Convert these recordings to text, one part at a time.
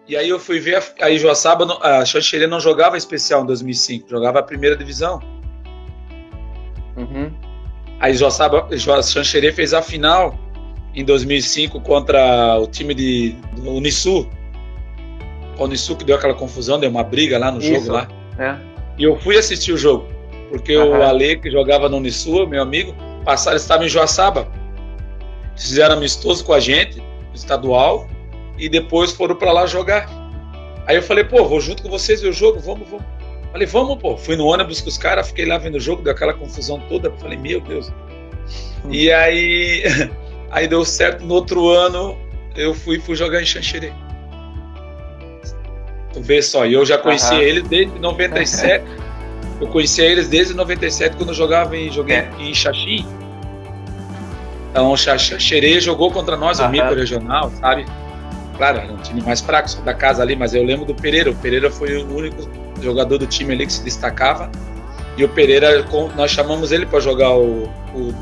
E aí eu fui ver, aí Joaçaba, a Xanxerê não jogava especial em 2005, jogava a primeira divisão. Uhum. Aí Xanxerê fez a final em 2005 contra o time do Unisul. O Unisul que deu aquela confusão, deu uma briga lá no jogo Isso, lá. é. E eu fui assistir o jogo, porque o Aham. Ale, que jogava no Unisul, meu amigo, passaram, estava em Joaçaba. Fizeram amistoso com a gente, estadual, e depois foram para lá jogar. Aí eu falei, pô, vou junto com vocês ver o jogo, vamos. Falei, vamos, pô. Fui no ônibus com os caras, fiquei lá vendo o jogo, deu aquela confusão toda. Falei, meu Deus. E aí, aí deu certo. No outro ano, eu fui jogar em Xanxerê. Tu vê só, e eu já conhecia Aham. eles desde 97. Eu conhecia eles desde 97, quando eu joguei É. em Xaxim. Então, Xanxerê jogou contra nós, o Mico Aham. Regional, sabe? Claro, era um time mais fraco, só da casa ali, mas eu lembro do Pereira. O Pereira foi o único jogador do time ali que se destacava. E o Pereira, nós chamamos ele para jogar, o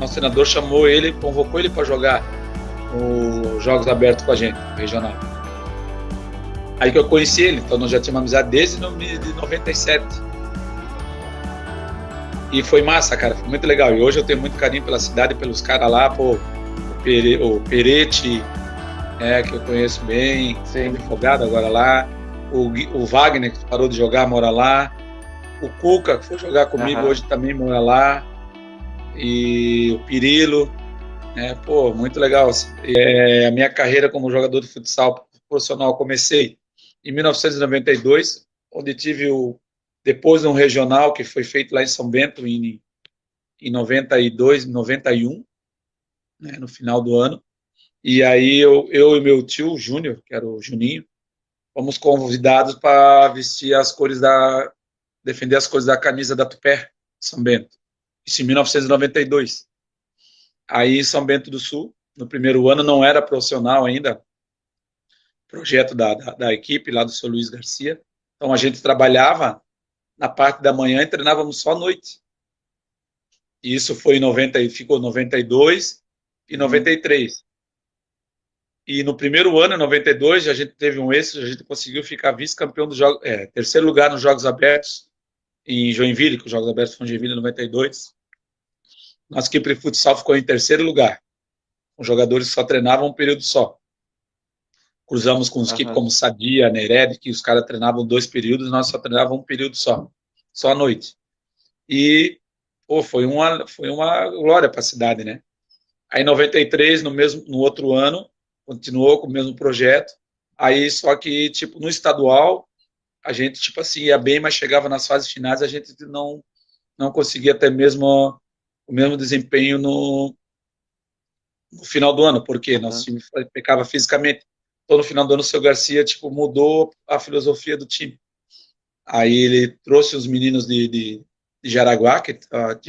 nosso treinador chamou ele, convocou ele para jogar os Jogos Abertos com a gente, regional. Aí que eu conheci ele, então nós já tínhamos amizade desde de 97. E foi massa, cara, foi muito legal. E hoje eu tenho muito carinho pela cidade, pelos caras lá, pô, o Perete, que eu conheço bem, Sim. advogado agora lá, o Wagner, que parou de jogar, mora lá, o Cuca, que foi jogar comigo Aham. hoje, também mora lá, e o Pirilo, né? Pô, muito legal. A minha carreira como jogador de futsal profissional comecei em 1992, onde tive depois um regional que foi feito lá em São Bento em 92, 91, né, no final do ano. E aí eu e meu tio, Júnior, que era o Juninho, fomos convidados para vestir defender as cores da camisa da Tupé, São Bento. Isso em 1992. Aí em São Bento do Sul, no primeiro ano, não era profissional ainda, projeto da equipe lá do seu Luiz Garcia. Então a gente trabalhava na parte da manhã e treinávamos só à noite. E isso foi em 90, ficou 92 e 93. E no primeiro ano, em 92, a gente teve um êxito, a gente conseguiu ficar vice-campeão dos jogos, terceiro lugar nos Jogos Abertos em Joinville, que os Jogos Abertos foram em Joinville em 92. Nossa equipe de futsal ficou em terceiro lugar. Os jogadores só treinavam um período só. Cruzamos com equipes Aham. como Sadia, Nered, que os caras treinavam 2 períodos, nós só treinávamos um período só à noite. E, pô, foi uma glória para a cidade, né? Aí em 93, no outro ano, continuou com o mesmo projeto. Aí, só que, tipo, no estadual, a gente, tipo assim, ia bem, mas chegava nas fases finais, a gente não conseguia ter o mesmo desempenho no final do ano, porque nosso Aham. time pecava fisicamente. Então, no final do ano, o seu Garcia, tipo, mudou a filosofia do time. Aí ele trouxe os meninos de Jaraguá, que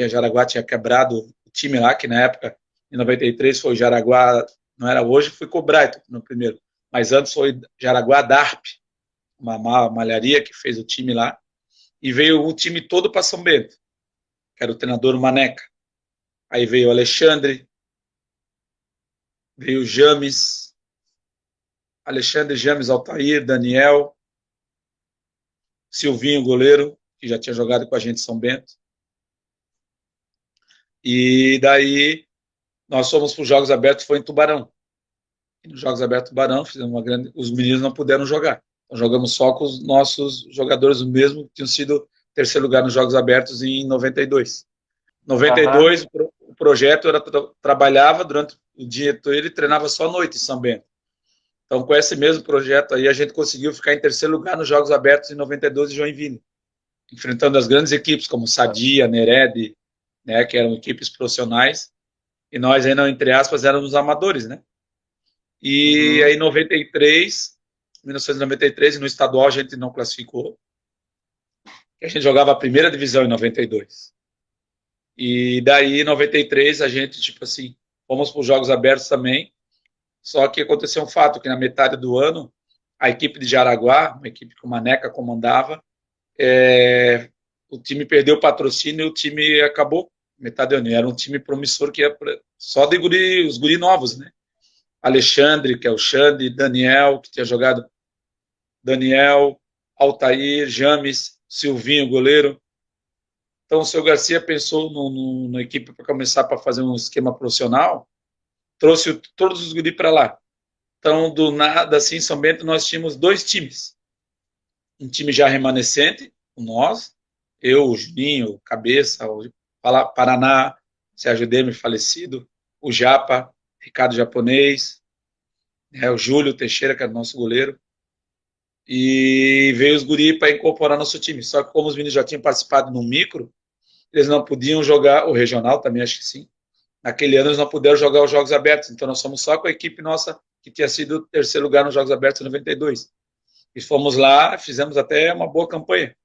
Jaraguá tinha quebrado o time lá, que na época, em 93, foi o Jaraguá, não era hoje, foi com o Brighton no primeiro. Mas antes foi Jaraguá Darp, uma malharia que fez o time lá. E veio o time todo para São Bento, que era o treinador Maneca. Aí veio o Alexandre, veio o James, Alexandre, James, Altair, Daniel, Silvinho, goleiro, que já tinha jogado com a gente em São Bento. E daí nós fomos para os Jogos Abertos, foi em Tubarão. E nos Jogos Abertos Tubarão, fizemos uma grande. Os meninos não puderam jogar. Então jogamos só com os nossos jogadores, o mesmo que tinham sido terceiro lugar nos Jogos Abertos em 92. Em Aham. 92, o projeto trabalhava durante o dia inteiro e treinava só à noite em São Bento. Então, com esse mesmo projeto aí, a gente conseguiu ficar em terceiro lugar nos Jogos Abertos em 92 em Joinville, enfrentando as grandes equipes como Sadia, Nered, né, que eram equipes profissionais, e nós ainda, entre aspas, éramos amadores, né? E aí, Uhum. em 1993, no estadual a gente não classificou, a gente jogava a primeira divisão em 92. E daí, em 93, a gente, tipo assim, fomos para os Jogos Abertos também, só que aconteceu um fato, que na metade do ano, a equipe de Jaraguá, uma equipe que o Maneca comandava, o time perdeu o patrocínio e o time acabou. Metade do ano. Era um time promissor que ia só de os guri novos, né? Alexandre, que é o Xande, Daniel, que tinha jogado Daniel, Altair, James, Silvinho, goleiro. Então, o seu Garcia pensou na equipe para começar para fazer um esquema profissional, trouxe todos os guris para lá. Então, do nada, assim, em São Bento, nós tínhamos 2 times. Um time já remanescente, nós, eu, o Juninho, o Cabeça, o Paraná, Sérgio Demi, falecido, o Japa, Ricardo Japonês, o Júlio Teixeira, que era o nosso goleiro, e veio os guri para incorporar nosso time. Só que como os meninos já tinham participado no micro, eles não podiam jogar, o regional também acho que sim, naquele ano eles não puderam jogar os Jogos Abertos, então nós fomos só com a equipe nossa, que tinha sido o 3º lugar nos Jogos Abertos em 92. E fomos lá, fizemos até uma boa campanha.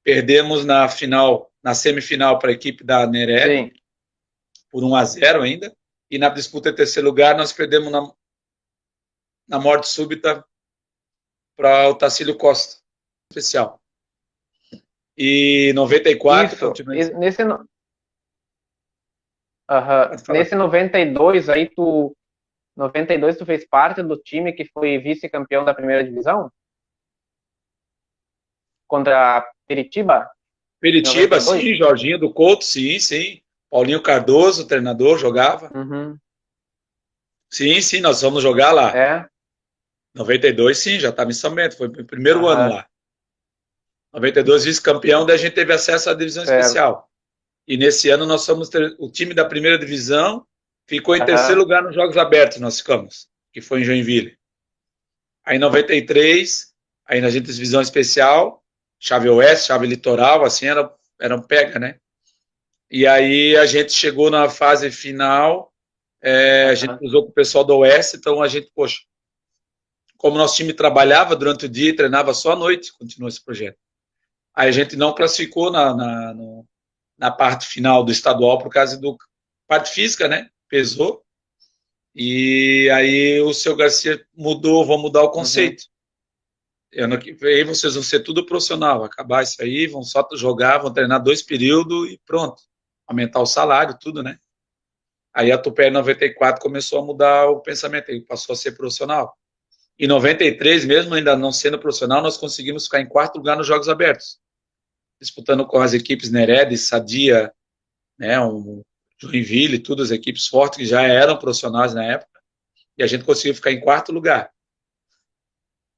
Perdemos na final, na semifinal para a equipe da Nered, por 1-0 ainda, e na disputa em 3º lugar nós perdemos na morte súbita para o Tacílio Costa, especial. E 94, isso, nesse 92 aí, 92 tu fez parte do time que foi vice-campeão da primeira divisão? Contra a Peritiba? Peritiba, 92? Sim, Jorginho do Couto, sim. Paulinho Cardoso, treinador, jogava. Uhum. Sim, nós vamos jogar lá. É? 92, sim, já estava em São Bento, foi o primeiro ano lá. 92, vice-campeão, daí a gente teve acesso à divisão especial. E nesse ano nós somos o time da primeira divisão, ficou em 3º lugar nos Jogos Abertos, nós ficamos, que foi em Joinville. Aí em 93, aí na gente divisão especial, chave oeste, chave litoral, assim, era um pega, né? E aí a gente chegou na fase final, a gente cruzou com o pessoal do oeste, então a gente, poxa, como nosso time trabalhava durante o dia e treinava só à noite, continuou esse projeto. Aí a gente não classificou na parte final do estadual por causa do parte física, né? Pesou. E aí o seu Garcia vão mudar o conceito. Ano que vem vocês vão ser tudo profissional, acabar isso aí, vão só jogar, vão treinar 2 períodos e pronto. Aumentar o salário, tudo, né? Aí a Tupé em 94 começou a mudar o pensamento, ele passou a ser profissional. Em 93, mesmo ainda não sendo profissional, nós conseguimos ficar em 4º lugar nos Jogos Abertos, disputando com as equipes Nered, Sadia, né, Joinville, todas as equipes fortes que já eram profissionais na época, e a gente conseguiu ficar em 4º lugar.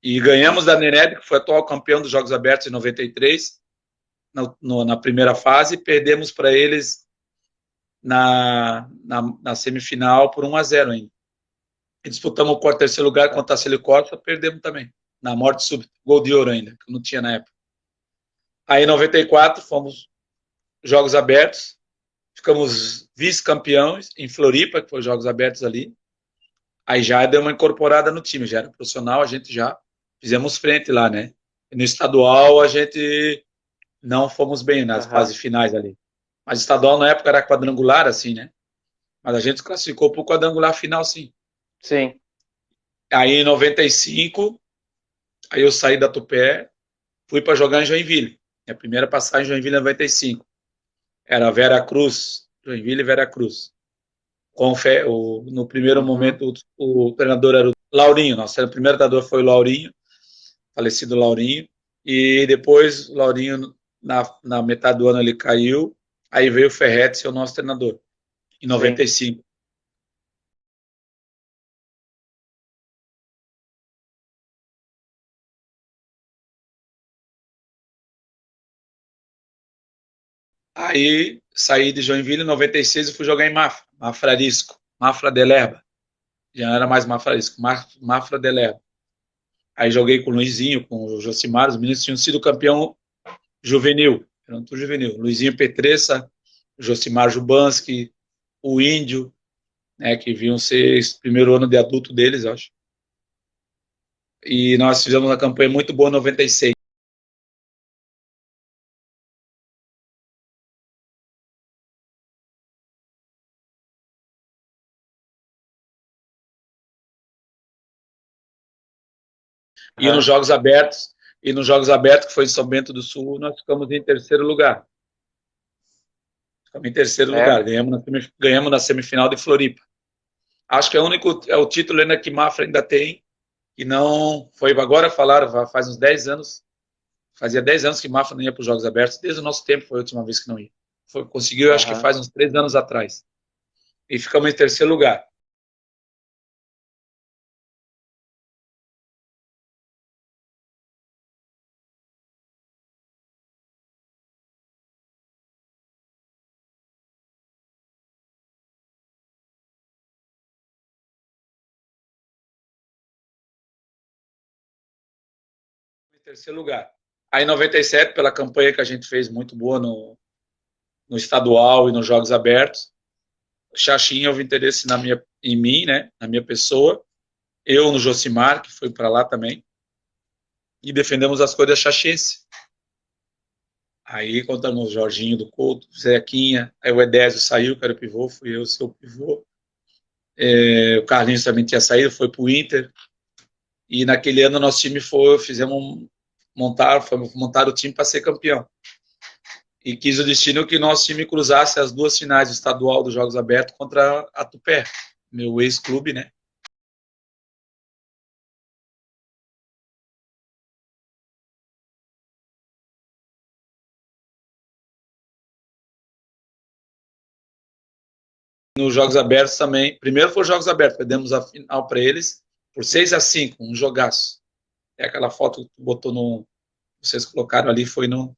E ganhamos da Nered, que foi atual campeão dos Jogos Abertos em 93, na primeira fase, e perdemos para eles na semifinal por 1-0 ainda. E disputamos o 3º lugar contra a Silicópolis, perdemos também, na morte súbita, gol de ouro ainda, que não tinha na época. Aí em 94 fomos Jogos Abertos, ficamos vice-campeões em Floripa, que foi os Jogos Abertos ali. Aí já deu uma incorporada no time, já era profissional, a gente já fizemos frente lá, né? E no estadual a gente não fomos bem nas fases finais ali. Mas estadual na época era quadrangular, assim, né? Mas a gente classificou para o quadrangular final, sim. Sim. Aí em 95, aí eu saí da Tupé, fui para jogar em Joinville. Minha primeira passagem em Joinville em 95. Era Vera Cruz, Joinville e Vera Cruz. No primeiro momento, o treinador era o Laurinho. Nosso primeiro treinador foi o Laurinho, falecido Laurinho. E depois, o Laurinho, na metade do ano, ele caiu. Aí veio o Ferretti ser o nosso treinador, em 95. Sim. Aí saí de Joinville em 96 e fui jogar em Mafra Arisco, Mafra del Erba. Já não era mais Mafra Arisco, Mafra del Erba. Aí joguei com o Luizinho, com o Josimar, os meninos tinham sido campeão juvenil, eram tudo juvenil. Luizinho Petressa, Josimar Jubanski, o Índio, né, que vinham ser esse primeiro ano de adulto deles, eu acho. E nós fizemos uma campanha muito boa em 96. E nos Jogos Abertos, que foi em São Bento do Sul, nós ficamos em 3º lugar. Ficamos em 3º lugar, ganhamos na semifinal de Floripa. Acho que é o título ainda que Mafra ainda tem, que não foi, agora falaram, faz uns 10 anos, fazia 10 anos que Mafra não ia para os Jogos Abertos, desde o nosso tempo foi a última vez que não ia. Conseguiu, acho que Aham. faz uns 3 anos atrás. E ficamos em terceiro lugar. Em terceiro lugar. Aí em 97, pela campanha que a gente fez muito boa no estadual e nos Jogos Abertos, o Xaxim houve interesse em mim, né, na minha pessoa, eu no Josimar, que foi para lá também, e defendemos as cores da Xaxense. Aí contamos o Jorginho do Couto, o Zequinha, aí o Edésio saiu, que era o pivô, fui eu, seu pivô. O Carlinhos também tinha saído, foi para o Inter. E naquele ano nosso time fomos montar o time para ser campeão. E quis o destino que nosso time cruzasse as duas finais do estadual dos Jogos Abertos contra a Tupé, meu ex-clube, né? Nos Jogos Abertos também. Primeiro foi os Jogos Abertos, perdemos a final para eles por 6-5, um jogaço. É aquela foto que tu botou no. Vocês colocaram ali, foi num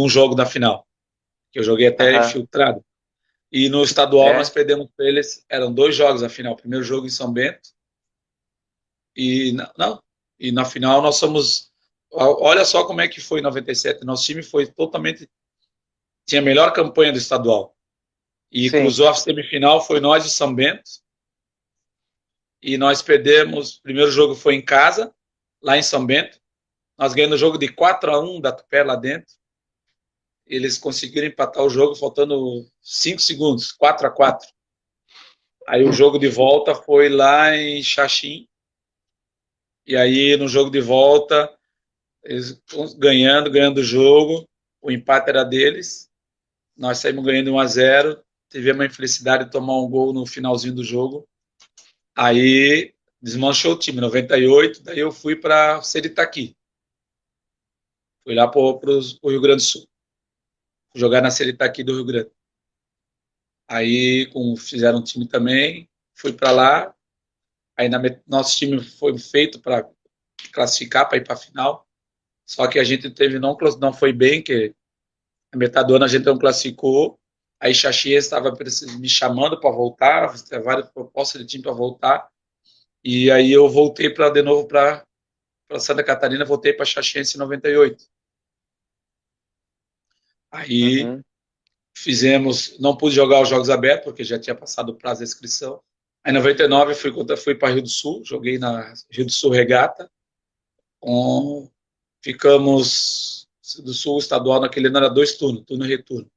jogo da final, que eu joguei até Aham. infiltrado. E no estadual nós É. perdemos para eles, eram 2 jogos a final. Primeiro jogo em São Bento, e não, e na final nós somos. Olha só como é que foi em 97. Nosso time foi totalmente. Tinha a melhor campanha do estadual. E Sim. cruzou a semifinal, foi nós e São Bento. E nós perdemos. O primeiro jogo foi em casa, lá em São Bento. Nós ganhamos o jogo de 4-1 da Tupé lá dentro. Eles conseguiram empatar o jogo faltando 5 segundos, 4-4. Aí o jogo de volta foi lá em Xaxim. E aí no jogo de volta, eles ganhando o jogo. O empate era deles. Nós saímos ganhando 1-0. Tivemos a infelicidade de tomar um gol no finalzinho do jogo. Aí desmanchou o time, 98. Daí eu fui para Seritaqui. Fui lá para o Rio Grande do Sul. Fui jogar na Seritaqui do Rio Grande. Aí fizeram um time também. Fui para lá. Aí nosso time foi feito para classificar, para ir para a final. Só que a gente não foi bem, que a metade do ano a gente não classificou. Aí Caxias estava me chamando para voltar, tinha várias propostas de time para voltar. E aí eu voltei de novo para Santa Catarina, voltei para Caxias em 98. Aí Uhum. não pude jogar os Jogos Abertos, porque já tinha passado o prazo da inscrição. Aí em 99 fui para Rio do Sul, joguei na Rio do Sul Regata. Ficamos do Sul estadual, naquele ano era 2 turnos, turno e retorno.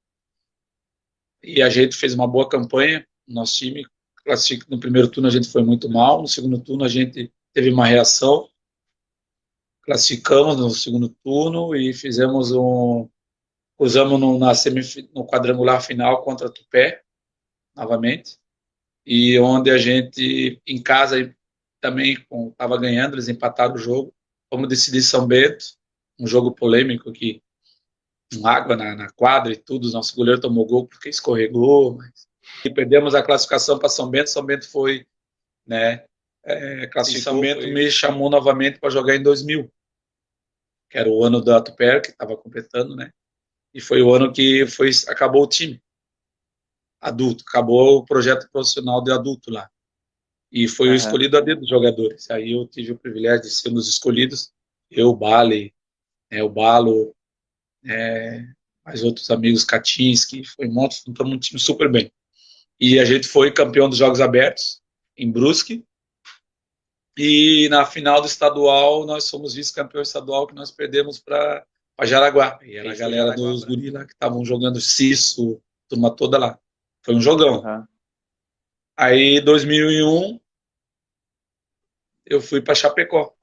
E a gente fez uma boa campanha, nosso time no primeiro turno a gente foi muito mal, no segundo turno a gente teve uma reação, classificamos no segundo turno e cruzamos no quadrangular final contra a Tupé, novamente, e onde a gente, em casa, também estava ganhando, eles empataram o jogo, vamos decidir São Bento, um jogo polêmico que com água na quadra e tudo, o nosso goleiro tomou gol porque escorregou, e perdemos a classificação para São Bento foi, né, classificou. São Bento me chamou novamente para jogar em 2000, que era o ano da Tupper, que estava completando, né, e foi o ano que acabou o time adulto, acabou o projeto profissional de adulto lá, e foi o Aham. escolhido a dedo dos jogadores. Aí eu tive o privilégio de ser um dos escolhidos, eu, o Bale, o Balo, mais outros amigos, Catins, que foi montamos um time super bem. E a gente foi campeão dos Jogos Abertos, em Brusque, e na final do estadual, nós fomos vice-campeão estadual, que nós perdemos para Jaraguá. E era a galera dos guris lá que estavam jogando Cisso, turma toda lá. Foi um jogão. Aham. Aí, em 2001, eu fui para Chapecó,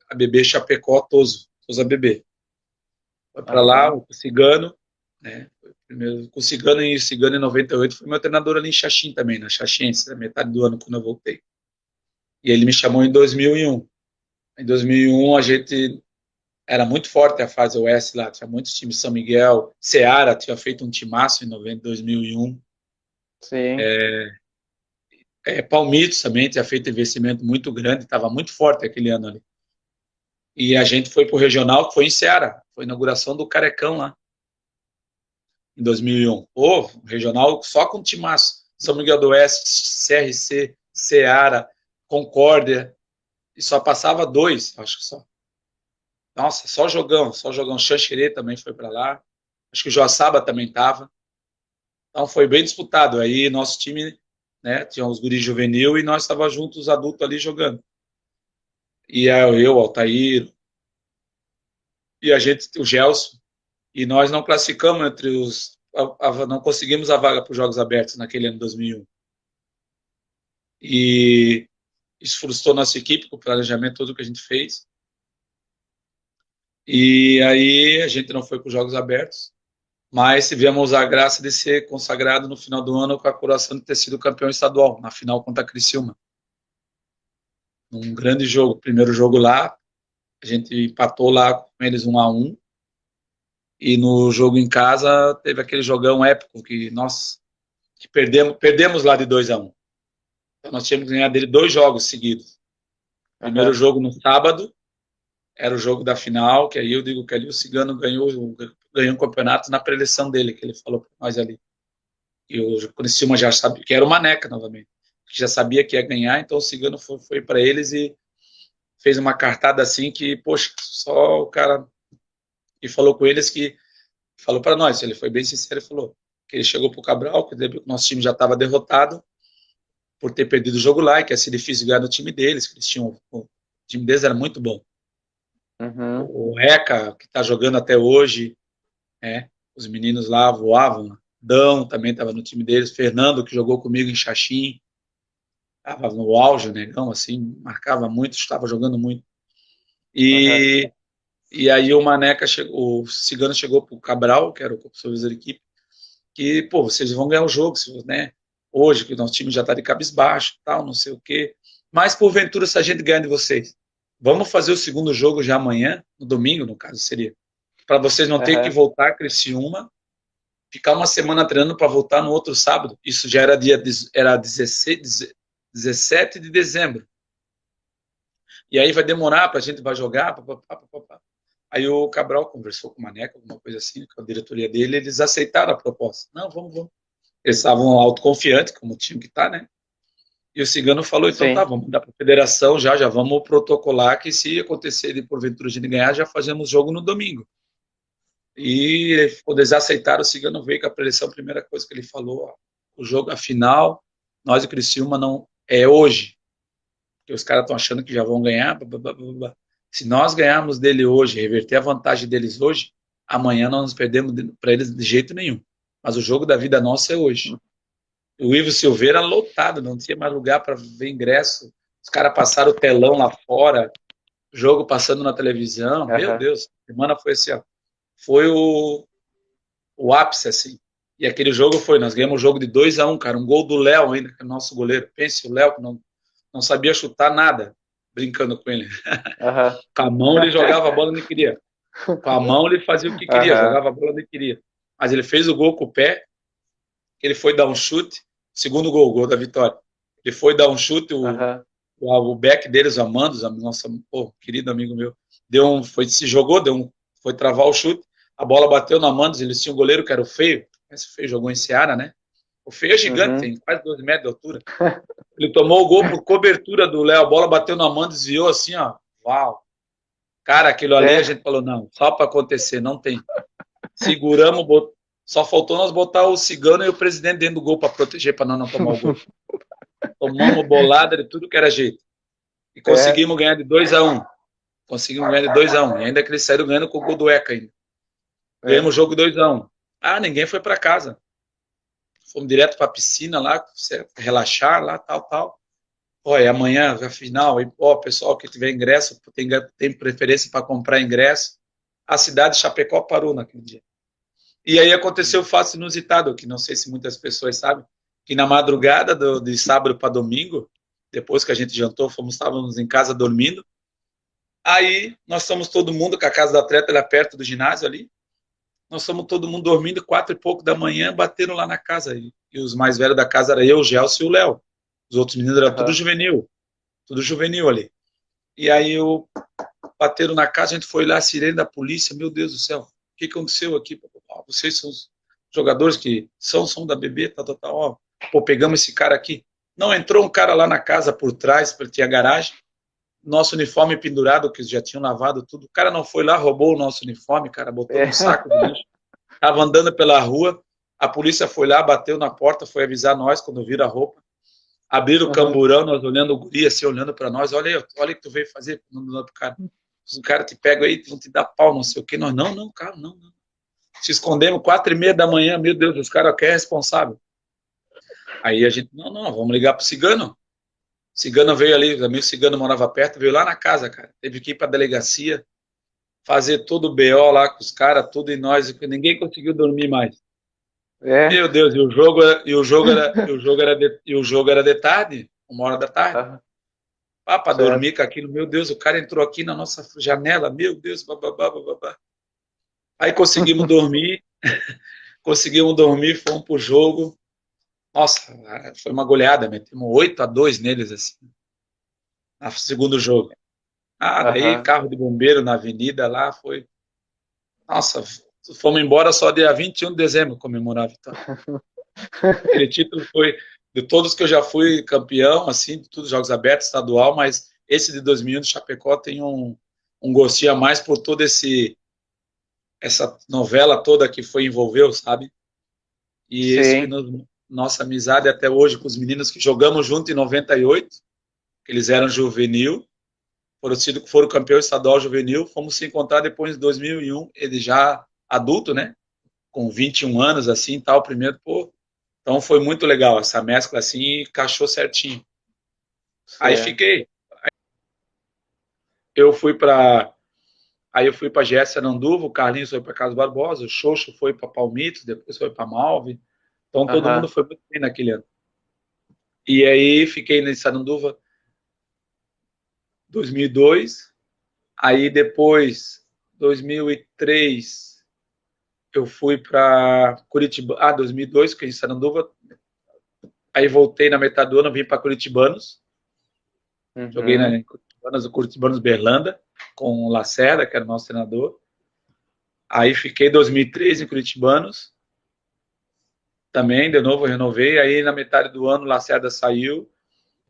a bebê Chapecó Toso ABB. Foi para lá, Aham. o Cigano, né? Primeiro, com o Cigano em 98, foi meu treinador ali em Xaxim também, na Xaxiense, na metade do ano, quando eu voltei. E ele me chamou em 2001. Em 2001, a gente era muito forte a fase oeste lá, tinha muitos times, São Miguel, Ceará tinha feito um timaço em 2001. Sim. Palmitos também tinha feito investimento muito grande, estava muito forte aquele ano ali. E a gente foi para o regional, que foi em Ceará, foi a inauguração do Carecão lá, em 2001. Pô, regional só com timaço, São Miguel do Oeste, CRC, Ceará, Concórdia, e só passava dois, acho que só. Nossa, só jogão, só jogão. Xanxerê também foi para lá. Acho que o Joaçaba também estava. Então foi bem disputado. Aí nosso time, né, tinha os guris juvenil e nós estávamos juntos, os adultos ali jogando. E eu, Altair, e a gente, o Gelson, e nós não classificamos entre os. Não conseguimos a vaga para os Jogos Abertos naquele ano 2001. E isso frustrou nossa equipe com o planejamento todo que a gente fez. E aí a gente não foi para os Jogos Abertos. Mas tivemos a graça de ser consagrado no final do ano com a coroação de ter sido campeão estadual, na final contra a Criciúma. Um grande jogo, primeiro jogo lá, a gente empatou lá com eles 1-1, e no jogo em casa teve aquele jogão épico que nós que perdemos lá de 2-1. Então nós tínhamos que ganhar dele 2 jogos seguidos. Primeiro jogo no sábado, era o jogo da final, que aí eu digo que ali o Cigano ganhou um campeonato na preleção dele, que ele falou para nós ali. E o Criciúma já sabia que era o Maneca novamente, que já sabia que ia ganhar, então o Cigano foi para eles e fez uma cartada assim que, poxa, só o cara e falou com eles que falou para nós, ele foi bem sincero e falou que ele chegou para o Cabral, que o nosso time já estava derrotado por ter perdido o jogo lá, e que ia ser difícil ganhar no time deles, que eles tinham, o time deles era muito bom. Uhum. O Eca, que está jogando até hoje, os meninos lá voavam, Dão também estava no time deles, Fernando, que jogou comigo em Xaxim, estava no auge, o negão, assim, marcava muito, estava jogando muito. E, e aí o Maneca chegou, o Cigano chegou pro Cabral, que era o supervisor da equipe, que, pô, vocês vão ganhar o jogo, né? Hoje, que o nosso time já tá de cabisbaixo, tal, não sei o quê. Mas, porventura, se a gente ganhar de vocês, vamos fazer o segundo jogo já amanhã, no domingo, no caso, seria. Para vocês não terem que voltar a Criciúma, ficar uma semana treinando para voltar no outro sábado. Isso já era era 17 de dezembro. E aí vai demorar para a gente vai jogar. Aí o Cabral conversou com o Maneca, alguma coisa assim, com a diretoria dele, eles aceitaram a proposta. Não, vamos. Eles estavam autoconfiantes, como tinham que estar, né? E o Cigano falou, então Sim. Tá, vamos mandar para a federação já vamos protocolar que se acontecer de porventura de ganhar, já fazemos jogo no domingo. E quando eles aceitaram, o Cigano veio com a preleção, a primeira coisa que ele falou, ó, o jogo, a final, nós e o Criciúma não é hoje, porque os caras estão achando que já vão ganhar, blá, blá, blá, blá. Se nós ganharmos dele hoje, reverter a vantagem deles hoje, amanhã nós nos perdemos para eles de jeito nenhum. Mas o jogo da vida nossa é hoje. O Ivo Silveira lotado, não tinha mais lugar para ver ingresso. Os caras passaram o telão lá fora, jogo passando na televisão. Meu Deus, a semana foi assim, ó. Foi o ápice, assim. E aquele jogo nós ganhamos o jogo de 2-1, cara. Um gol do Léo ainda, que é o nosso goleiro. Pense, o Léo, que não sabia chutar nada, brincando com ele. Com a mão ele jogava a bola onde queria. Com a mão ele fazia o que queria, jogava a bola onde queria. Mas ele fez o gol com o pé, ele foi dar um chute, segundo gol da vitória. Ele foi dar um chute, o back deles, o Amandos, nosso querido amigo meu, se jogou, foi travar o chute, a bola bateu no Amandos, eles tinham um goleiro que era o Feio, esse Feio jogou em Ceará, né? O Feio é gigante, tem quase 12 metros de altura. Ele tomou o gol por cobertura do Léo, a bola bateu no Amandos, desviou assim, ó, uau. Cara, aquilo ali a gente falou, não, só para acontecer, não tem. Seguramos, só faltou nós botar o Cigano e o presidente dentro do gol para proteger, para não tomar o gol. Tomamos bolada de tudo que era jeito. E conseguimos ganhar de 2-1. Conseguimos ganhar de 2-1. E ainda que eles saíram ganhando com o gol do Eca ainda. Ganhamos o jogo 2-1. Ah, ninguém foi para casa. Fomos direto para a piscina lá, relaxar lá, tal. Olha, amanhã, a final, pessoal que tiver ingresso, tem preferência para comprar ingresso. A cidade de Chapecó parou naquele dia. E aí aconteceu o fato inusitado, que não sei se muitas pessoas sabem, que na madrugada de sábado para domingo, depois que a gente jantou, estávamos em casa dormindo. Aí nós estamos todo mundo, que a casa do atleta era perto do ginásio ali. Nós estamos todo mundo dormindo, 4 e pouco da manhã, bateram lá na casa. E os mais velhos da casa era eu, o Gelson e o Léo. Os outros meninos eram tudo juvenil ali. E aí bateram na casa, a gente foi lá, a sirene da polícia, meu Deus do céu, o que aconteceu aqui? Vocês são os jogadores que são da BB, ó. Pô, pegamos esse cara aqui. Não, entrou um cara lá na casa por trás, porque tinha garagem, nosso uniforme pendurado, que já tinham lavado tudo. O cara não foi lá, roubou o nosso uniforme, cara, botou no saco de lixo. Tava andando pela rua, a polícia foi lá, bateu na porta, foi avisar nós quando viram a roupa. Abriram o camburão, nós olhando o guri, assim, olhando para nós. Olha aí, olha o que tu veio fazer. Pro cara. Os caras te pegam aí, vão te dar pau, não sei o quê. Nós, não, cara, não. Se escondemos 4h30 da manhã, meu Deus, os caras querem responsável. Aí a gente, não, vamos ligar pro cigano. O cigano veio ali, também o cigano morava perto, veio lá na casa, cara. Teve que ir pra delegacia, fazer todo o BO lá com os caras, tudo, e nós, ninguém conseguiu dormir mais. Meu Deus, e o jogo era de tarde, 1h da tarde. Pra dormir com aquilo, meu Deus, o cara entrou aqui na nossa janela, meu Deus, bababá. Aí conseguimos dormir, fomos pro jogo. Nossa, foi uma goleada, metemos 8-2 neles, assim, no segundo jogo. Daí carro de bombeiro na avenida lá, foi... Nossa, fomos embora só dia 21 de dezembro comemorar a vitória. Aquele título foi, de todos que eu já fui campeão, assim, de todos os jogos abertos, estadual, mas esse de 2001 de Chapecó tem um gostinho a mais por toda essa novela toda que foi envolveu, sabe? E esse que nossa amizade até hoje com os meninos que jogamos junto em 98, que eles eram juvenil, foram campeão estadual juvenil, fomos se encontrar depois em 2001, ele já adulto, né? Com 21 anos, assim, tal, primeiro, pô. Então foi muito legal, essa mescla assim, encaixou certinho. Aí fiquei. Eu fui para GS Aranduva, o Carlinhos foi para Carlos Barbosa, o Xoxo foi para Palmitos, depois foi para Malve. Então todo mundo foi muito bem naquele ano. E aí fiquei nesse Aranduva 2002. Aí depois, 2003, eu fui para Curitiba. 2002, fiquei em Saranduva. Aí voltei na metade do ano, vim para Curitibanos. Joguei na Curitibanos Berlanda, com o Lacerda, que era o nosso treinador. Aí fiquei 2003 em Curitibanos. Também, de novo, renovei. Aí na metade do ano, o Lacerda saiu.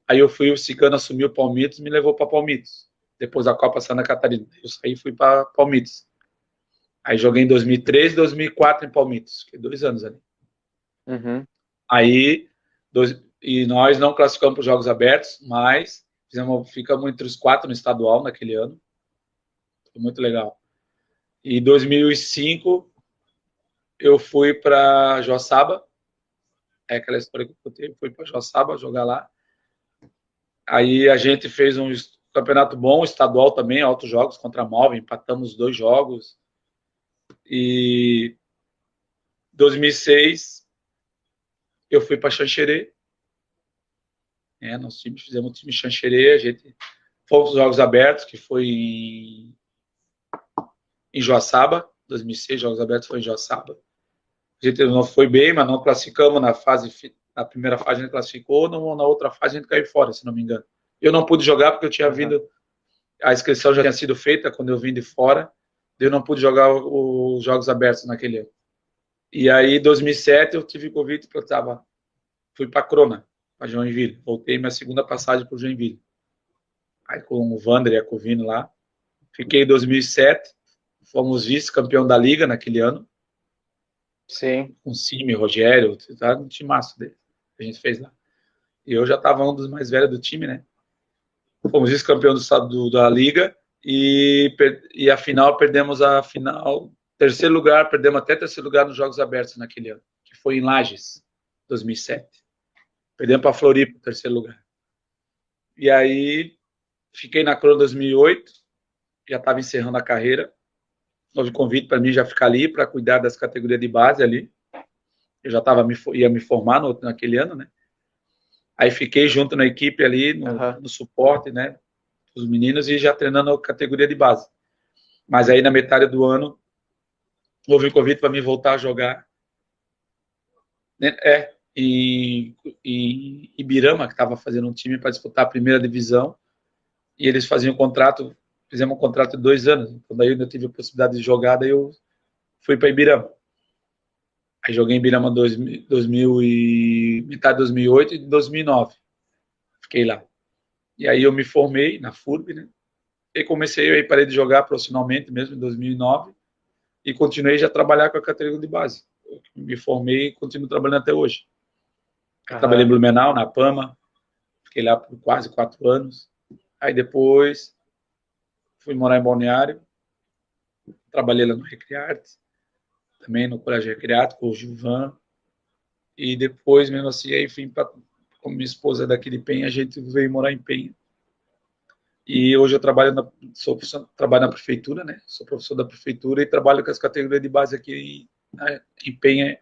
Aí o Cigano assumiu o Palmitos e me levou para Palmitos. Depois da Copa Santa Catarina. Eu saí e fui para Palmitos. Aí joguei em 2003 e 2004 em Palmitos. Fiquei 2 anos ali. Aí, e nós não classificamos para os Jogos Abertos, mas ficamos entre os 4 no estadual naquele ano. Foi muito legal. E em 2005, eu fui para Joaçaba. É aquela história que eu contei. Fui para Joaçaba jogar lá. Aí a gente fez um campeonato bom, estadual também, altos jogos contra a Malve. Empatamos 2 jogos. E 2006, eu fui para Xanxerê. Nós fizemos um time Xanxerê, a gente fomos aos Jogos Abertos, que foi em Joaçaba, 2006, Jogos Abertos foi em Joaçaba. A gente não foi bem, mas não classificamos na primeira fase a gente classificou, na outra fase a gente caiu fora, se não me engano. Eu não pude jogar porque eu tinha vindo, a inscrição já tinha sido feita quando eu vim de fora, eu não pude jogar os Jogos Abertos naquele ano. E aí, em 2007, eu tive convite porque fui para Crona, para Joinville. Voltei minha segunda passagem para Joinville. Aí com o Wander e a Covino lá. Fiquei em 2007, fomos vice-campeão da Liga naquele ano. Sim. Com o Cime, Rogério, um timaço dele que a gente fez lá. E eu já estava um dos mais velhos do time, né? Fomos vice-campeão da Liga e a final, perdemos a final. Terceiro lugar, perdemos até terceiro lugar nos Jogos Abertos naquele ano, que foi em Lages, 2007. Perdemos para a Floripa, terceiro lugar. E aí, fiquei na Crona 2008, já estava encerrando a carreira. Houve convite para mim já ficar ali, para cuidar das categorias de base ali. Eu já ia me formar naquele ano, né? Aí fiquei junto na equipe ali, no suporte, né, os meninos, e já treinando a categoria de base. Mas aí na metade do ano, houve um convite para mim voltar a jogar, né, em Ibirama, que estava fazendo um time para disputar a primeira divisão, e eles faziam um contrato, fizemos um contrato de 2 anos, então daí eu ainda tive a possibilidade de jogar, daí eu fui para Ibirama. Aí joguei em Ibirama 2000 e metade de 2008 e de 2009. Fiquei lá. E aí eu me formei na FURB, né? E comecei, aí parei de jogar profissionalmente mesmo em 2009 e continuei já a trabalhar com a categoria de base. Eu me formei e continuo trabalhando até hoje. Trabalhei em Blumenau, na PAMA, fiquei lá por quase 4 anos. Aí depois fui morar em Balneário, trabalhei lá no Recrearte, também no Colégio Recrearte, com o Gilvan. E depois, mesmo assim, aí vim para, como minha esposa é daqui de Penha, a gente veio morar em Penha. E hoje eu trabalho trabalho na prefeitura, né? Sou professor da prefeitura e trabalho com as categorias de base aqui em Penha.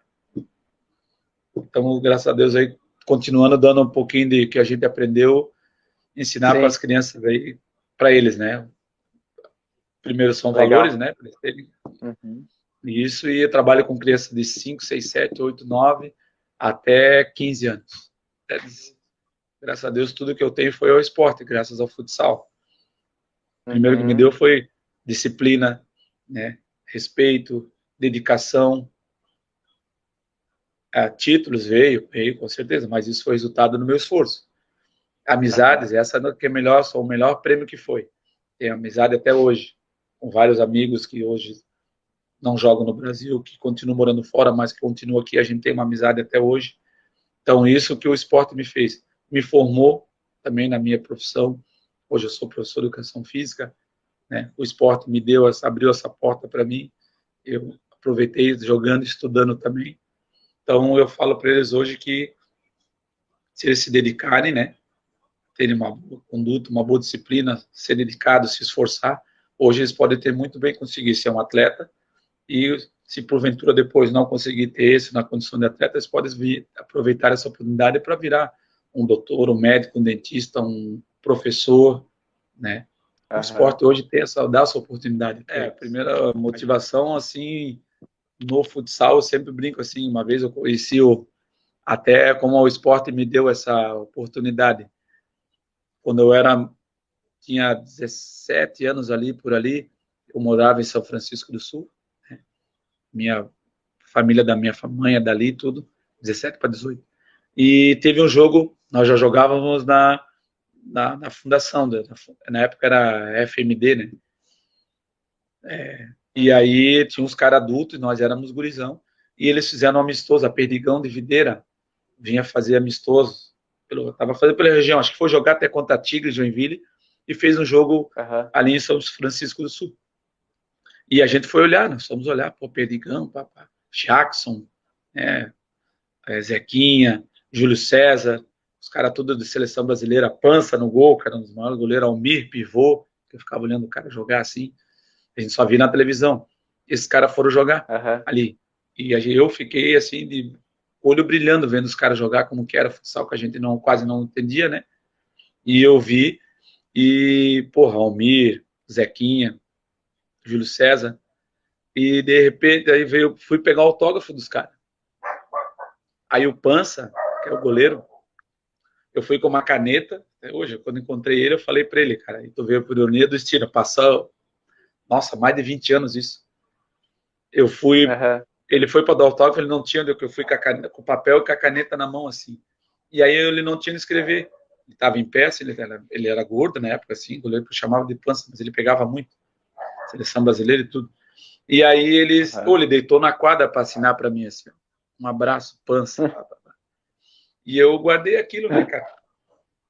Então, graças a Deus, aí, continuando dando um pouquinho de que a gente aprendeu, ensinar para as crianças aí, para eles, né? Primeiro são valores, né? Para eles terem isso, e eu trabalho com crianças de 5, 6, 7, 8, 9, até 15 anos. Graças a Deus, tudo que eu tenho foi ao esporte, graças ao futsal. O primeiro que me deu foi disciplina, né? Respeito, dedicação. Títulos veio com certeza, mas isso foi resultado do meu esforço. Amizades, essa que é melhor, só o melhor prêmio que foi. Tenho amizade até hoje, com vários amigos que hoje não jogam no Brasil, que continuam morando fora, mas que continuam aqui, a gente tem uma amizade até hoje. Então, isso que o esporte me fez. Me formou também na minha profissão. Hoje eu sou professor de educação física, né? O esporte me abriu essa porta para mim. Eu aproveitei jogando, estudando também. Então, eu falo para eles hoje que se eles se dedicarem, né, terem uma boa conduta, uma boa disciplina, ser dedicado, se esforçar, hoje eles podem ter muito bem conseguir ser um atleta e se porventura depois não conseguir ter isso na condição de atleta, eles podem aproveitar essa oportunidade para virar um doutor, um médico, um dentista, um professor, né? O esporte hoje dá essa oportunidade. A primeira motivação, assim, no futsal, eu sempre brinco assim, uma vez eu conheci até como o esporte me deu essa oportunidade. Quando eu tinha 17 anos ali, por ali, eu morava em São Francisco do Sul, né? Minha família da minha mãe é dali, tudo, 17 para 18. E teve um jogo, nós já jogávamos na fundação, na época era FMD, né? E aí tinha uns caras adultos, nós éramos gurizão, e eles fizeram um amistoso, a Perdigão de Videira vinha fazer amistoso, estava fazendo pela região, acho que foi jogar até contra a Tigre, Joinville, e fez um jogo ali em São Francisco do Sul. E a gente foi olhar, nós fomos olhar, pô, Perdigão, Jackson, né, Zequinha, Júlio César, os caras todos de seleção brasileira, Pança no gol, cara, um dos maiores goleiros, Almir, pivô, que eu ficava olhando o cara jogar assim, a gente só via na televisão. Esses caras foram jogar ali. E eu fiquei assim, de olho brilhando, vendo os caras jogar como que era futsal, que a gente quase não entendia, né? E eu vi, e, porra, Almir, Zequinha, Júlio César, e de repente aí fui pegar o autógrafo dos caras. Aí o Pança, que é o goleiro, eu fui com uma caneta, até hoje, quando encontrei ele, eu falei para ele, cara, e tu veio por ironia do destino, passou, nossa, mais de 20 anos isso. Eu fui, ele foi para dar autógrafo, ele não tinha, eu fui com o papel e com a caneta na mão, assim. E aí ele não tinha de escrever. Ele estava em pé, assim, ele era gordo na época, assim, goleiro que eu chamava de Pança, mas ele pegava muito. Seleção brasileira e tudo. E aí ele deitou na quadra para assinar para mim, assim, um abraço, Pança. E eu guardei aquilo, né, cara?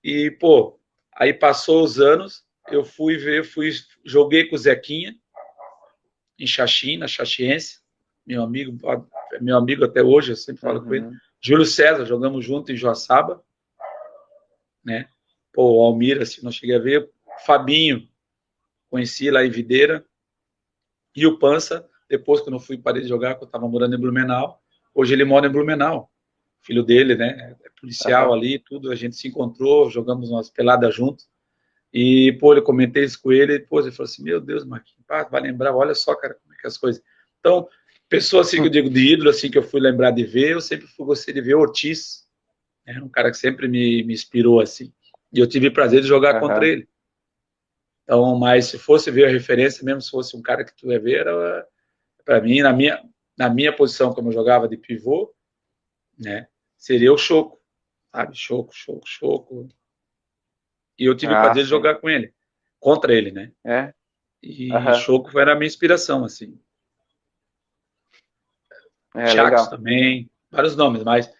E, pô, aí passou os anos, eu joguei com o Zequinha, em Xaxim, na Xaxiense, meu amigo até hoje, eu sempre falo com ele. Júlio César, jogamos junto em Joaçaba, né? Pô, o Almir, assim, não cheguei a ver. Fabinho, conheci lá em Videira. E o Pança, depois quando eu parei de jogar, que eu estava morando em Blumenau, hoje ele mora em Blumenau. Filho dele, né? policial ali, tudo, a gente se encontrou, jogamos umas peladas juntos, e, pô, eu comentei isso com ele, e, pô, ele falou assim, meu Deus, Marquinhos, vai lembrar, olha só, cara, como é que é as coisas. Então, pessoa assim que eu digo de ídolo, assim, que eu fui lembrar de ver, eu sempre gostei de ver o Ortiz, era um cara que sempre me inspirou, assim, e eu tive o prazer de jogar contra ele. Então, mas se fosse ver a referência, mesmo se fosse um cara que tu ia ver, era, para mim, na minha posição, como eu jogava de pivô, né, seria o Choco, sabe, Choco, e eu tive o prazer de Sim. jogar com ele, contra ele, né, e Choco era a minha inspiração, assim. Jackson Legal. também, vários nomes, mas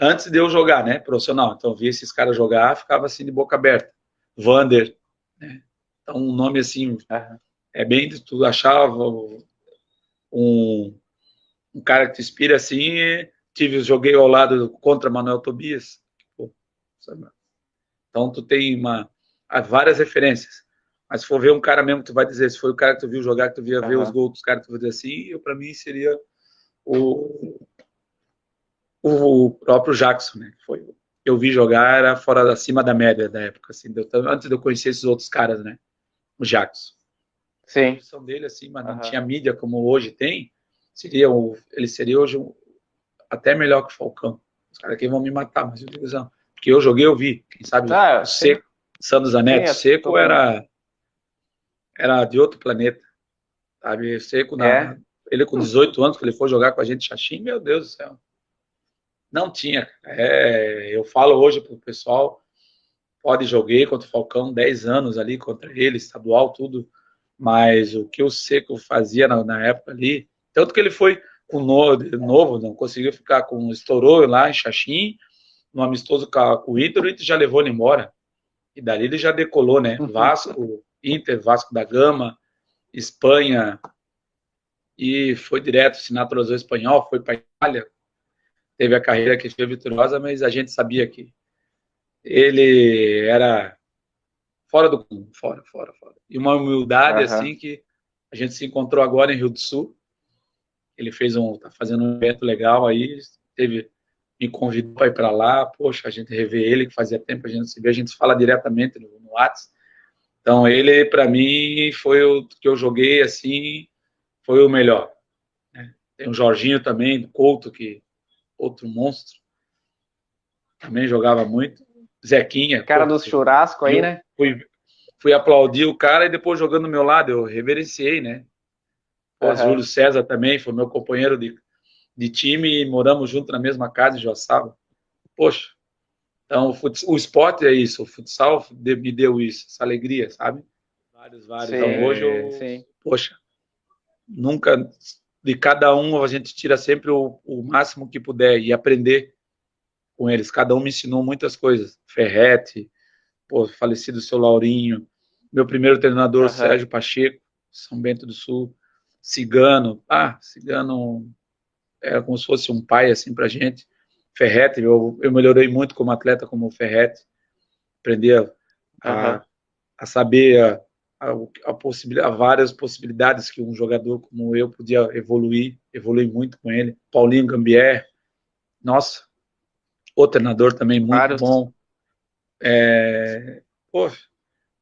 antes de eu jogar, né, profissional. Então, eu via esses caras jogar, ficava assim de boca aberta. Vander, né? Então, um nome assim, é bem de tu achava um cara que te inspira assim. Joguei ao lado contra Manuel Tobias. Pô, então, tu tem várias referências. Mas se for ver um cara mesmo, tu vai dizer, se foi o cara que tu viu jogar, que tu via ver os gols dos caras, tu vai dizer assim, eu, para mim, seria o próprio Jackson, né? Eu vi jogar, era fora acima da média da época, assim, antes de eu conhecer esses outros caras, né? O Jackson. Sim. A posição dele, assim, mas não tinha mídia como hoje tem, ele seria hoje até melhor que o Falcão. Os caras aqui vão me matar, mas eu digo assim, porque eu joguei, eu vi. Quem sabe o Seco, Sandro Zanetti, Seco era de outro planeta, sabe? Seco, ele com 18 anos, que ele foi jogar com a gente, Xaxim, meu Deus do céu. Não tinha. Eu falo hoje pro pessoal, joguei contra o Falcão 10 anos ali contra ele, estadual, tudo, mas o que o Seco fazia na época ali, tanto que ele foi com novo, não conseguiu ficar com, estourou lá em Xaxim, no amistoso com o Inter já levou ele embora, e dali ele já decolou, né, Vasco, Inter, Vasco da Gama, Espanha, e foi direto, se naturalizou espanhol, foi para Itália, teve a carreira que foi vitoriosa, mas a gente sabia que ele era fora do comum, fora. E uma humildade, assim, que a gente se encontrou agora em Rio do Sul. Ele tá fazendo um evento legal aí, me convidou para ir para lá. Poxa, a gente revê ele, que fazia tempo a gente se vê, a gente fala diretamente no WhatsApp. Então, ele, para mim, foi o que eu joguei, assim, foi o melhor. Né? Tem o Jorginho também, do Couto, que outro monstro, também jogava muito. Zequinha. Cara dos churrasco aí, né? Fui aplaudir o cara e depois jogando do meu lado, eu reverenciei, né? Pô, Júlio César também foi meu companheiro de time e moramos junto na mesma casa em Joaçaba. Poxa, então o esporte é isso, o futsal me deu isso, essa alegria, sabe? Vários. Sim, então hoje poxa, nunca, de cada um a gente tira sempre o máximo que puder e aprender com eles. Cada um me ensinou muitas coisas. Ferrete, pô, falecido seu Laurinho, meu primeiro treinador, Sérgio Pacheco, São Bento do Sul, Cigano, Cigano é como se fosse um pai, assim, pra gente, Ferrete, eu melhorei muito como atleta, como Ferrete, aprendi a saber várias possibilidades que um jogador como eu podia evoluir muito com ele, Paulinho Gambier, nossa, o treinador também muito bom,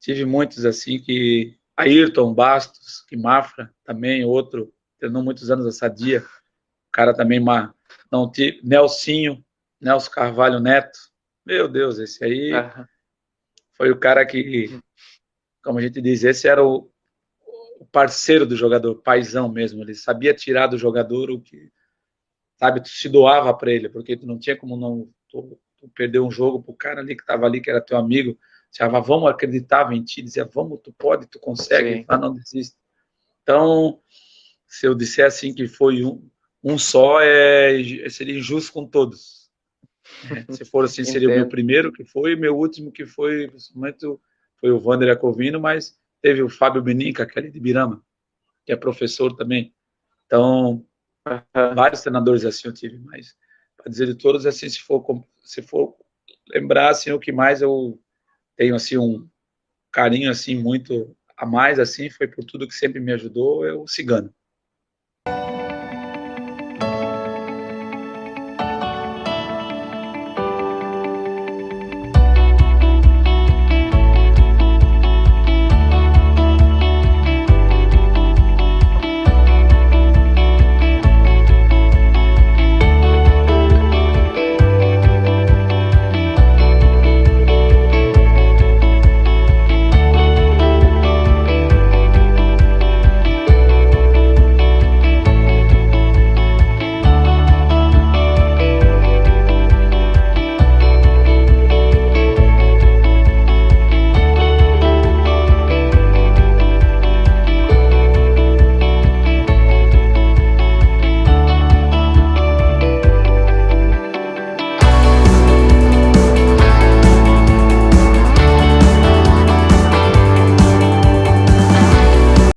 tive muitos assim que Ayrton Bastos, que Mafra também, outro, treinou muitos anos a Sadia, o cara também, não tive, Nelson Carvalho Neto, meu Deus, esse aí foi o cara que, como a gente diz, esse era o parceiro do jogador, paizão mesmo, ele sabia tirar do jogador o que, sabe, tu se doava para ele, porque tu não tinha como não tu perder um jogo pro cara ali que estava ali, que era teu amigo, dizia, vamos, acreditava em ti, dizia, vamos, tu pode, tu consegue, não desista. Então, se eu disser assim que foi um só, seria injusto com todos. Né? Se for assim, seria o meu primeiro que foi, meu último que foi, nesse momento, foi o Wander Jacovino, mas teve o Fábio Benica, aquele de Birama, que é professor também. Então, vários treinadores assim eu tive, mas para dizer de todos, assim, se for lembrar, assim, o que mais eu tenho, assim, um carinho, assim, muito a mais, assim, foi por tudo que sempre me ajudou, é o Cigano.